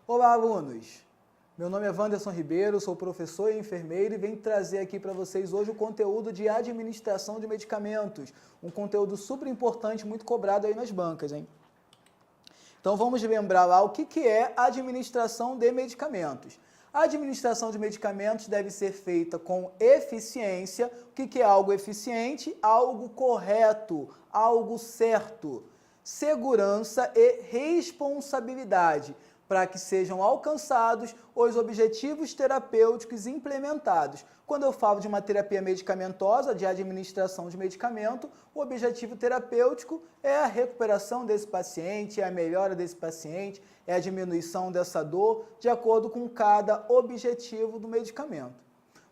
Olá, alunos! Meu nome é Wanderson Ribeiro, sou professor e enfermeiro e venho trazer aqui para vocês hoje o conteúdo de administração de medicamentos, um conteúdo super importante, muito cobrado aí nas bancas, hein? Então vamos lembrar lá o que é administração de medicamentos. A administração de medicamentos deve ser feita com eficiência. O que é algo eficiente? Algo correto, algo certo. Segurança e responsabilidade, para que sejam alcançados os objetivos terapêuticos implementados. Quando eu falo de uma terapia medicamentosa, de administração de medicamento, o objetivo terapêutico é a recuperação desse paciente, é a melhora desse paciente, é a diminuição dessa dor, de acordo com cada objetivo do medicamento,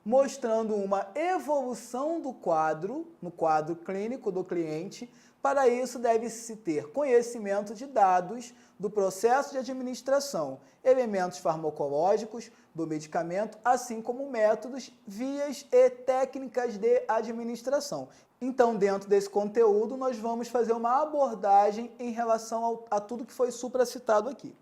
mostrando uma evolução do quadro, no quadro clínico do cliente. Para isso, deve-se ter conhecimento de dados do processo de administração, elementos farmacológicos do medicamento, assim como métodos, vias e técnicas de administração. Então, dentro desse conteúdo, nós vamos fazer uma abordagem em relação a tudo que foi supracitado aqui.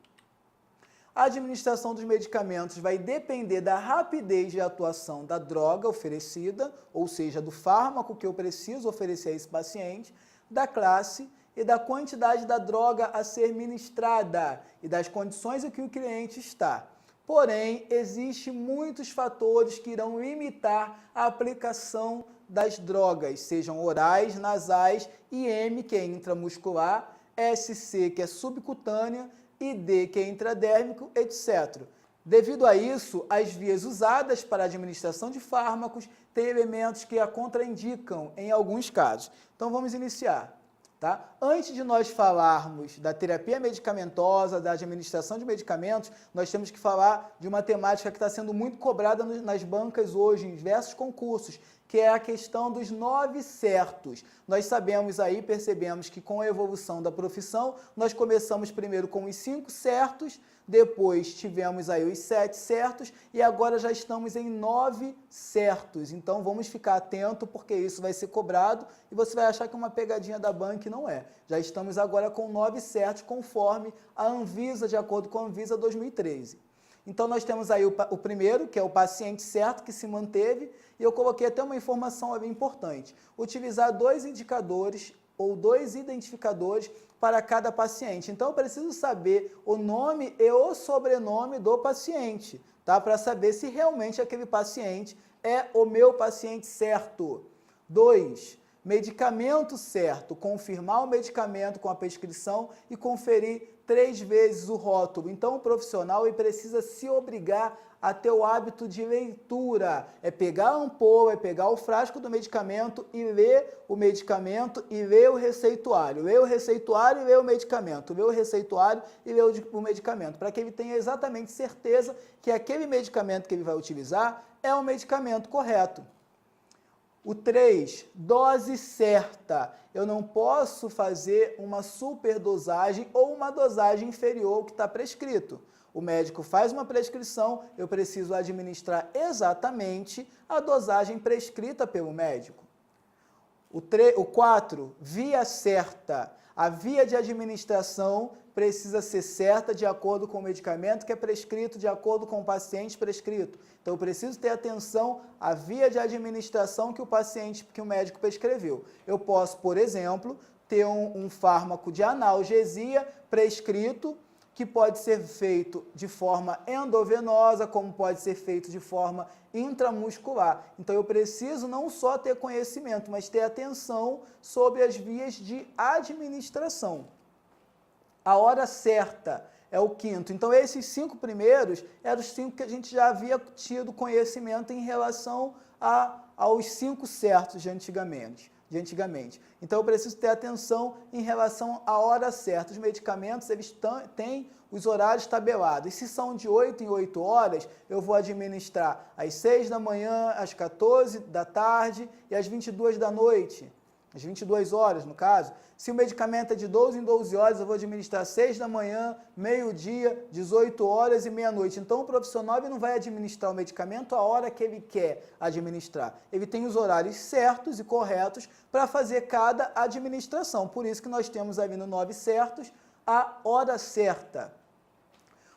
A administração dos medicamentos vai depender da rapidez de atuação da droga oferecida, ou seja, do fármaco que eu preciso oferecer a esse paciente, da classe e da quantidade da droga a ser ministrada e das condições em que o cliente está. Porém, existem muitos fatores que irão limitar a aplicação das drogas, sejam orais, nasais, IM, que é intramuscular, SC, que é subcutânea, ID, que é intradérmico, etc. Devido a isso, as vias usadas para a administração de fármacos têm elementos que a contraindicam em alguns casos. Então vamos iniciar. Tá? Antes de nós falarmos da terapia medicamentosa, da administração de medicamentos, nós temos que falar de uma temática que está sendo muito cobrada nas bancas hoje, em diversos concursos, que é a questão dos 9 certos. Nós sabemos aí, percebemos que com a evolução da profissão, nós começamos primeiro com os 5 certos, depois tivemos aí os 7 certos e agora já estamos em 9 certos. Então vamos ficar atento porque isso vai ser cobrado e você vai achar que é uma pegadinha da banca e não é. Já estamos agora com 9 certos conforme a Anvisa, de acordo com a Anvisa 2013. Então nós temos aí o primeiro, que é o paciente certo, que se manteve, e eu coloquei até uma informação ali importante. Utilizar 2 indicadores ou 2 identificadores para cada paciente. Então eu preciso saber o nome e o sobrenome do paciente, tá? Para saber se realmente aquele paciente é o meu paciente certo. 2. Medicamento certo, confirmar o medicamento com a prescrição e conferir 3 vezes o rótulo. Então o profissional ele precisa se obrigar a ter o hábito de leitura. É pegar a ampola, é pegar o frasco do medicamento e ler o medicamento e ler o receituário. Ler o receituário e ler o medicamento. Ler o receituário e ler o medicamento. Para que ele tenha exatamente certeza que aquele medicamento que ele vai utilizar é o medicamento correto. O 3, dose certa. Eu não posso fazer uma superdosagem ou uma dosagem inferior ao que está prescrito. O médico faz uma prescrição, eu preciso administrar exatamente a dosagem prescrita pelo médico. O 4, via certa. A via de administração precisa ser certa de acordo com o medicamento que é prescrito, de acordo com o paciente prescrito. Então, eu preciso ter atenção à via de administração que o médico prescreveu. Eu posso, por exemplo, ter um fármaco de analgesia prescrito, que pode ser feito de forma endovenosa, como pode ser feito de forma intramuscular. Então, eu preciso não só ter conhecimento, mas ter atenção sobre as vias de administração. A hora certa é o 5º. Então, esses 5 primeiros eram os 5 que a gente já havia tido conhecimento em relação aos 5 certos de antigamente. Então, eu preciso ter atenção em relação à hora certa. Os medicamentos, eles têm os horários tabelados. E se são de 8 em 8 horas, eu vou administrar às 6 da manhã, às 14 da tarde e às 22 da noite. Às 22 horas, no caso. Se o medicamento é de 12 em 12 horas, eu vou administrar 6 da manhã, meio-dia, 18 horas e meia-noite. Então, o profissional ele não vai administrar o medicamento a hora que ele quer administrar. Ele tem os horários certos e corretos para fazer cada administração. Por isso que nós temos ali no 9 certos a hora certa.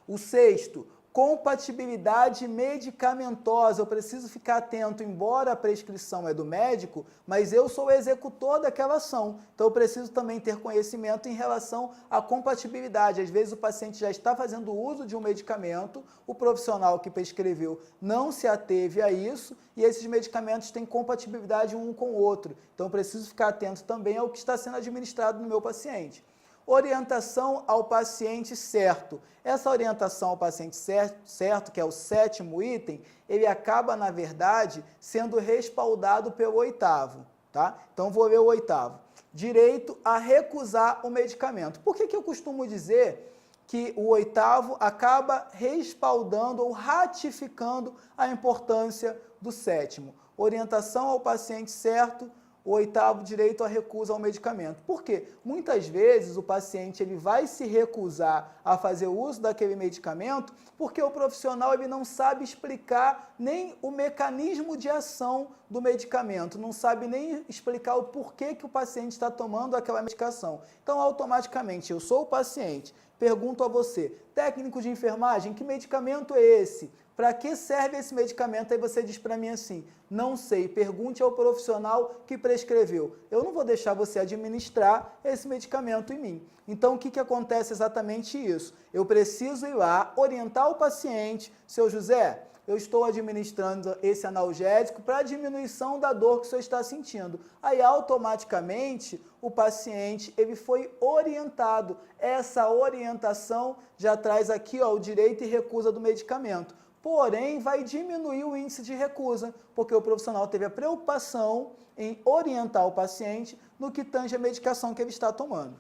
O sexto, compatibilidade medicamentosa. Eu preciso ficar atento, embora a prescrição é do médico, mas eu sou o executor daquela ação. Então, eu preciso também ter conhecimento em relação à compatibilidade. Às vezes, o paciente já está fazendo uso de um medicamento, o profissional que prescreveu não se ateve a isso, e esses medicamentos têm compatibilidade um com o outro. Então, eu preciso ficar atento também ao que está sendo administrado no meu paciente. Orientação ao paciente certo. Essa orientação ao paciente certo, que é o sétimo item, ele acaba, na verdade, sendo respaldado pelo oitavo, tá? Então, vou ler o oitavo. Direito a recusar o medicamento. Por que eu costumo dizer que o oitavo acaba respaldando ou ratificando a importância do sétimo? Orientação ao paciente certo, o oitavo, direito à recusa ao medicamento. Por quê? Muitas vezes o paciente ele vai se recusar a fazer uso daquele medicamento porque o profissional ele não sabe explicar nem o mecanismo de ação do medicamento, não sabe nem explicar o porquê que o paciente está tomando aquela medicação. Então, automaticamente, eu sou o paciente, pergunto a você, técnico de enfermagem, que medicamento é esse? Para que serve esse medicamento? Aí você diz para mim assim, não sei, pergunte ao profissional que prescreveu. Eu não vou deixar você administrar esse medicamento em mim. Então, o que acontece exatamente isso? Eu preciso ir lá, orientar o paciente, seu José, eu estou administrando esse analgésico para a diminuição da dor que o senhor está sentindo. Aí, automaticamente, o paciente ele foi orientado. Essa orientação já traz aqui ó, o direito e recusa do medicamento. Porém, vai diminuir o índice de recusa, porque o profissional teve a preocupação em orientar o paciente no que tange a medicação que ele está tomando.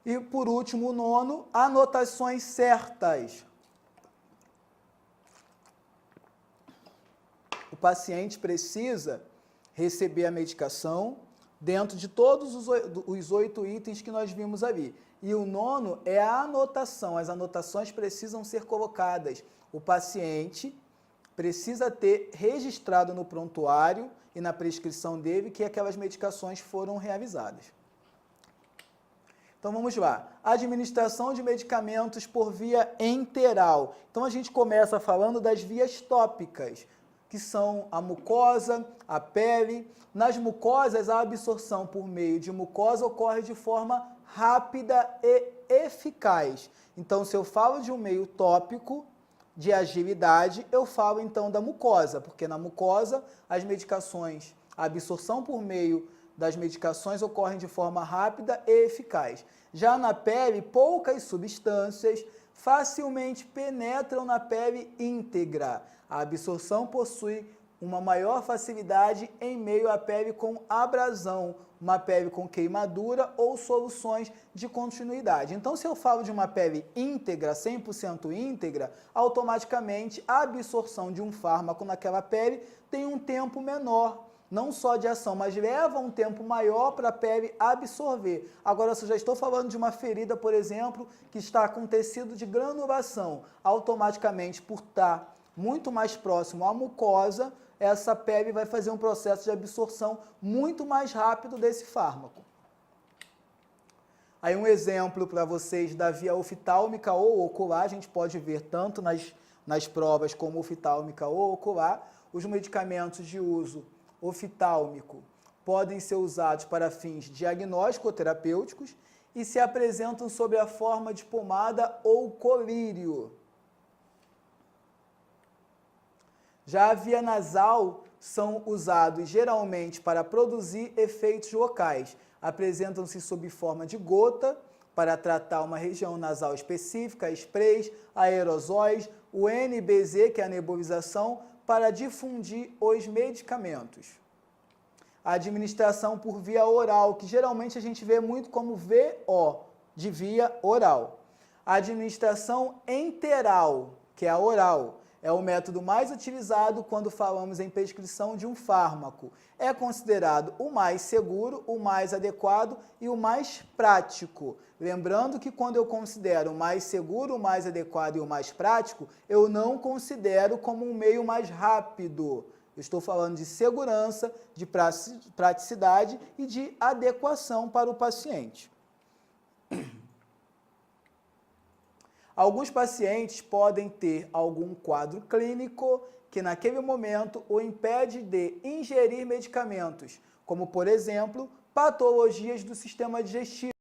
E, por último, o nono, anotações certas. O paciente precisa receber a medicação dentro de todos os 8 itens que nós vimos ali. E o nono é a anotação. As anotações precisam ser colocadas. O paciente precisa ter registrado no prontuário e na prescrição dele que aquelas medicações foram realizadas. Então vamos lá. Administração de medicamentos por via enteral. Então a gente começa falando das vias tópicas, que são a mucosa, a pele. Nas mucosas, a absorção por meio de mucosa ocorre de forma rápida e eficaz. Então, se eu falo de um meio tópico de agilidade, eu falo então da mucosa, porque na mucosa as medicações, a absorção por meio das medicações ocorrem de forma rápida e eficaz. Já na pele, poucas substâncias facilmente penetram na pele íntegra. A absorção possui uma maior facilidade em meio à pele com abrasão, uma pele com queimadura ou soluções de continuidade. Então, se eu falo de uma pele íntegra, 100% íntegra, automaticamente a absorção de um fármaco naquela pele tem um tempo menor, não só de ação, mas leva um tempo maior para a pele absorver. Agora, se eu já estou falando de uma ferida, por exemplo, que está com tecido de granulação, automaticamente, por estar muito mais próximo à mucosa, essa pele vai fazer um processo de absorção muito mais rápido desse fármaco. Aí um exemplo para vocês da via oftálmica ou ocular, a gente pode ver tanto nas provas como oftálmica ou ocular, os medicamentos de uso oftálmico podem ser usados para fins diagnóstico-terapêuticos e se apresentam sob a forma de pomada ou colírio. Já a via nasal são usados geralmente para produzir efeitos locais. Apresentam-se sob forma de gota para tratar uma região nasal específica, sprays, aerosóis, o NBZ, que é a nebulização, para difundir os medicamentos. A administração por via oral, que geralmente a gente vê muito como VO, de via oral. A administração enteral, que é a oral, é o método mais utilizado quando falamos em prescrição de um fármaco. É considerado o mais seguro, o mais adequado e o mais prático. Lembrando que quando eu considero o mais seguro, o mais adequado e o mais prático, eu não considero como um meio mais rápido. Eu estou falando de segurança, de praticidade e de adequação para o paciente. Alguns pacientes podem ter algum quadro clínico que naquele momento o impede de ingerir medicamentos, como por exemplo, patologias do sistema digestivo.